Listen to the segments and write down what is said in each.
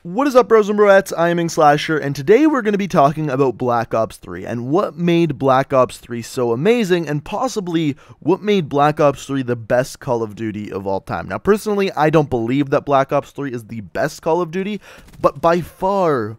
What is up, bros and broettes? I am Inkslasher, and today we're going to be talking about Black Ops 3 and what made Black Ops 3 so amazing, and possibly what made Black Ops 3 the best Call of Duty of all time. Now, personally, I don't believe that Black Ops 3 is the best Call of Duty, but by far,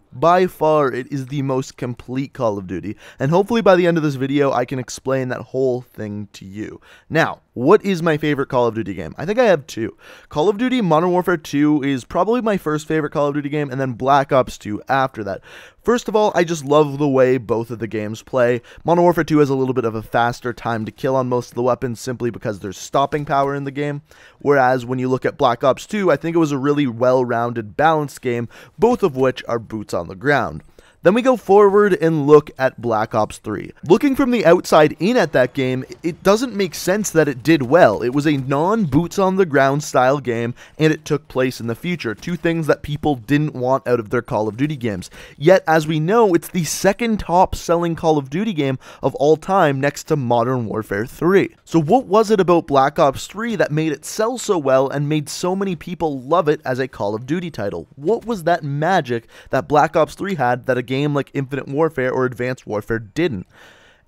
it is the most complete Call of Duty, and hopefully by the end of this video, I can explain that whole thing to you. Now, what is my favorite Call of Duty game? I think I have two. Call of Duty Modern Warfare 2 is probably my first favorite Call of Duty game, and then Black Ops 2 after that. First of all, I just love the way both of the games play. Modern Warfare 2 has a little bit of a faster time to kill on most of the weapons simply because there's stopping power in the game, whereas when you look at Black Ops 2, I think it was a really well-rounded, balanced game, both of which are boots on the ground. Then we go forward and look at Black Ops 3. Looking from the outside in at that game, it doesn't make sense that it did well. It was a non-boots-on-the-ground style game, and it took place in the future. Two things that people didn't want out of their Call of Duty games. Yet, as we know, it's the second top-selling Call of Duty game of all time next to Modern Warfare 3. So what was it about Black Ops 3 that made it sell so well and made so many people love it as a Call of Duty title? What was that magic that Black Ops 3 had that a game like Infinite Warfare or Advanced Warfare didn't?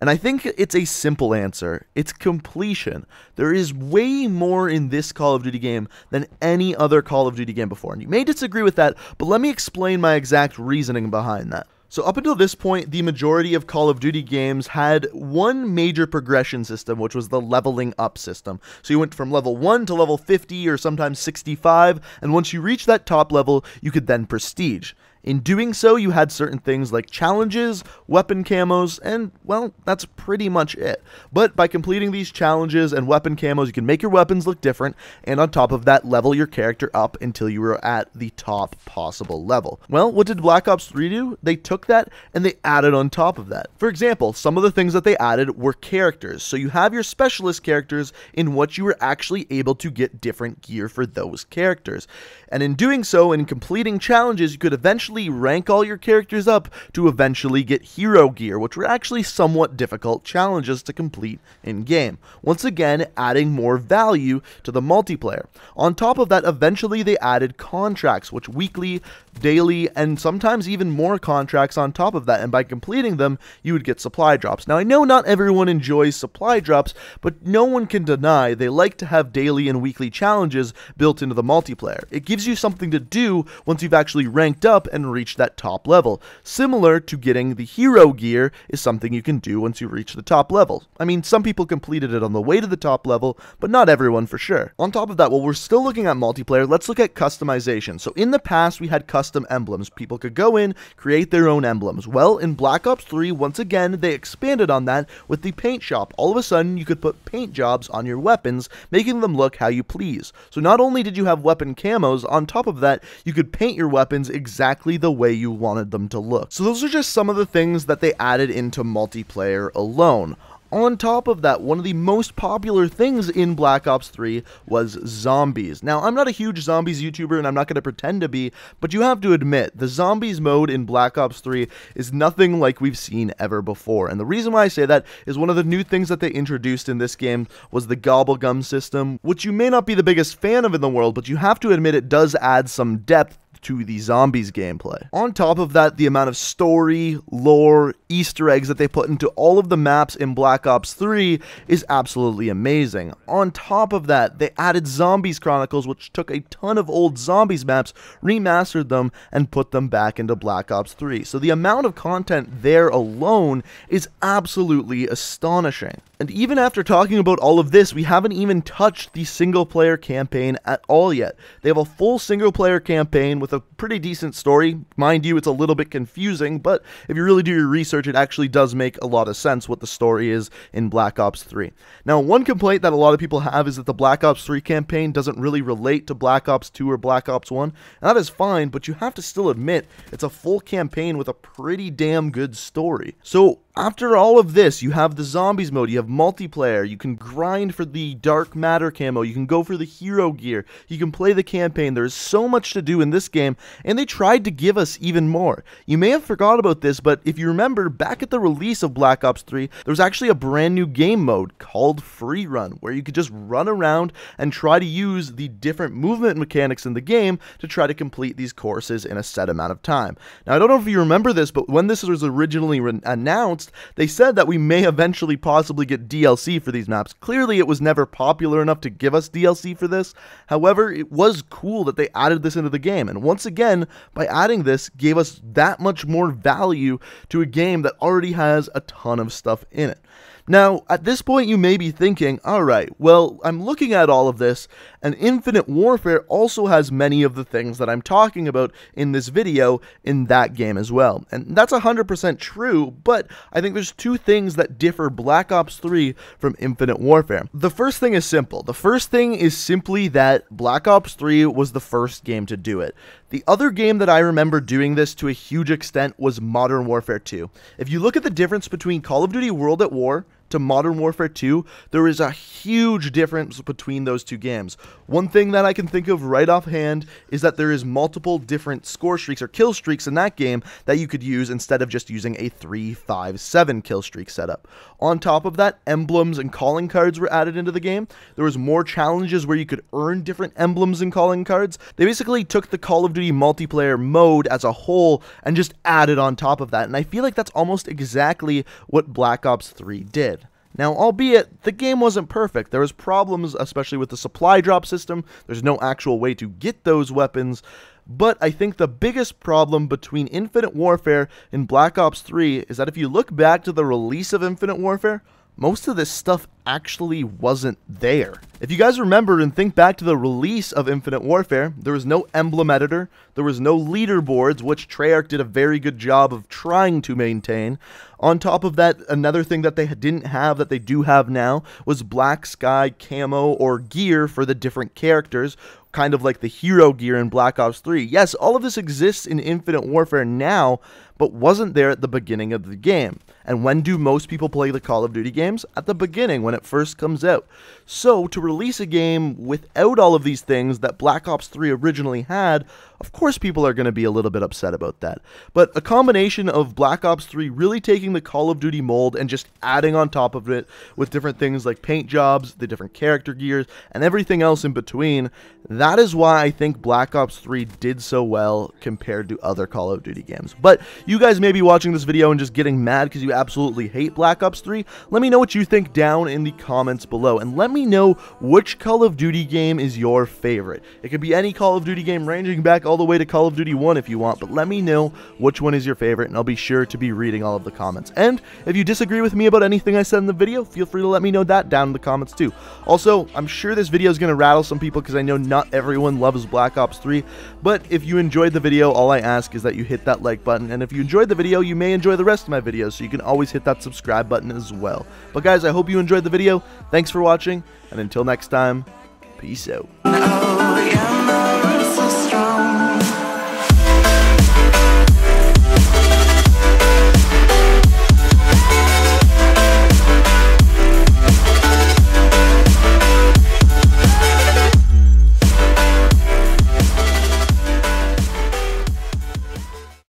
And I think it's a simple answer. It's completion. There is way more in this Call of Duty game than any other Call of Duty game before. And you may disagree with that, but let me explain my exact reasoning behind that. So up until this point, the majority of Call of Duty games had one major progression system, which was the leveling up system. So you went from level 1 to level 50 or sometimes 65, and once you reach that top level, you could then prestige. In doing so, you had certain things like challenges, weapon camos, and, well, that's pretty much it. But by completing these challenges and weapon camos, you can make your weapons look different, and on top of that, level your character up until you were at the top possible level. Well, what did Black Ops 3 do? They took that and they added on top of that. For example, some of the things that they added were characters. So you have your specialist characters in which you were actually able to get different gear for those characters. And in doing so, in completing challenges, you could eventually rank all your characters up to eventually get hero gear, which were actually somewhat difficult challenges to complete in-game. Once again, adding more value to the multiplayer. On top of that, eventually they added contracts, which weekly, daily, and sometimes even more contracts on top of that, and by completing them, you would get supply drops. Now, I know not everyone enjoys supply drops, but no one can deny they like to have daily and weekly challenges built into the multiplayer. It gives you something to do once you've actually ranked up and reach that top level. Similar to getting the hero gear is something you can do once you reach the top level. I mean, some people completed it on the way to the top level, but not everyone for sure. On top of that, while we're still looking at multiplayer, let's look at customization. So in the past, we had custom emblems. People could go in, create their own emblems. Well, in Black Ops 3, once again, they expanded on that with the paint shop. All of a sudden, you could put paint jobs on your weapons, making them look how you please. So not only did you have weapon camos, on top of that, you could paint your weapons exactly the way you wanted them to look. So those are just some of the things that they added into multiplayer alone. On top of that, one of the most popular things in Black Ops 3 was zombies. Now, I'm not a huge zombies YouTuber, and I'm not going to pretend to be, but you have to admit, the zombies mode in Black Ops 3 is nothing like we've seen ever before. And the reason why I say that is one of the new things that they introduced in this game was the gobblegum system, which you may not be the biggest fan of in the world, but you have to admit it does add some depth to the zombies gameplay. On top of that, the amount of story, lore, Easter eggs that they put into all of the maps in Black Ops 3 is absolutely amazing. On top of that, they added Zombies Chronicles, which took a ton of old zombies maps, remastered them, and put them back into Black Ops 3. So the amount of content there alone is absolutely astonishing. And even after talking about all of this, we haven't even touched the single-player campaign at all yet. They have a full single-player campaign with a pretty decent story. Mind you, it's a little bit confusing, but if you really do your research, it actually does make a lot of sense what the story is in Black Ops 3. Now, one complaint that a lot of people have is that the Black Ops 3 campaign doesn't really relate to Black Ops 2 or Black Ops 1, and that is fine, but you have to still admit it's a full campaign with a pretty damn good story. So, After all of this, you have the zombies mode, you have multiplayer, you can grind for the dark matter camo, you can go for the hero gear, you can play the campaign. There's so much to do in this game, and they tried to give us even more. You may have forgot about this, but if you remember, back at the release of Black Ops 3, there was actually a brand new game mode called Free Run, where you could just run around and try to use the different movement mechanics in the game to try to complete these courses in a set amount of time. Now, I don't know if you remember this, but when this was originally announced, they said that we may eventually possibly get DLC for these maps. Clearly, it was never popular enough to give us DLC for this. However, it was cool that they added this into the game. And once again, by adding this, gave us that much more value to a game that already has a ton of stuff in it. Now, at this point, you may be thinking, alright, well, I'm looking at all of this, and Infinite Warfare also has many of the things that I'm talking about in this video in that game as well. And that's 100% true, but I think there's two things that differ Black Ops 3 from Infinite Warfare. The first thing is simple. The first thing is simply that Black Ops 3 was the first game to do it. The other game that I remember doing this to a huge extent was Modern Warfare 2. If you look at the difference between Call of Duty World at War to Modern Warfare 2, there is a huge difference between those two games. One thing that I can think of right offhand is that there is multiple different score streaks or kill streaks in that game that you could use instead of just using a 3, 5, 7 kill streak setup. On top of that, emblems and calling cards were added into the game. There was more challenges where you could earn different emblems and calling cards. They basically took the Call of Duty multiplayer mode as a whole and just added on top of that, and I feel like that's almost exactly what Black Ops 3 did. Now, albeit, the game wasn't perfect. There was problems, especially with the supply drop system. There's no actual way to get those weapons. But I think the biggest problem between Infinite Warfare and Black Ops 3 is that if you look back to the release of Infinite Warfare, most of this stuff actually wasn't there. If you guys remember and think back to the release of Infinite Warfare, there was no emblem editor, there was no leaderboards, which Treyarch did a very good job of trying to maintain. On top of that, another thing that they didn't have that they do have now was Black Sky camo or gear for the different characters, kind of like the hero gear in Black Ops 3. Yes, all of this exists in Infinite Warfare now, but wasn't there at the beginning of the game. And when do most people play the Call of Duty games? At the beginning, when it first comes out. So, to release a game without all of these things that Black Ops 3 originally had, of course people are going to be a little bit upset about that. But a combination of Black Ops 3 really taking the Call of Duty mold and just adding on top of it with different things like paint jobs, the different character gears, and everything else in between, that is why I think Black Ops 3 did so well compared to other Call of Duty games. But you guys may be watching this video and just getting mad because you absolutely hate Black Ops 3. Let me know what you think down in the comments below, and let me know which Call of Duty game is your favorite. It could be any Call of Duty game ranging back all the way to Call of Duty 1 if you want, but let me know which one is your favorite, and I'll be sure to be reading all of the comments. And if you disagree with me about anything I said in the video, feel free to let me know that down in the comments too. Also, I'm sure this video is going to rattle some people because I know not everyone loves Black Ops 3, but if you enjoyed the video, all I ask is that you hit that like button, and if you enjoyed the video, you may enjoy the rest of my videos, so you can always hit that subscribe button as well. But guys, I hope you enjoyed the video. Thanks for watching, and until next time, peace out.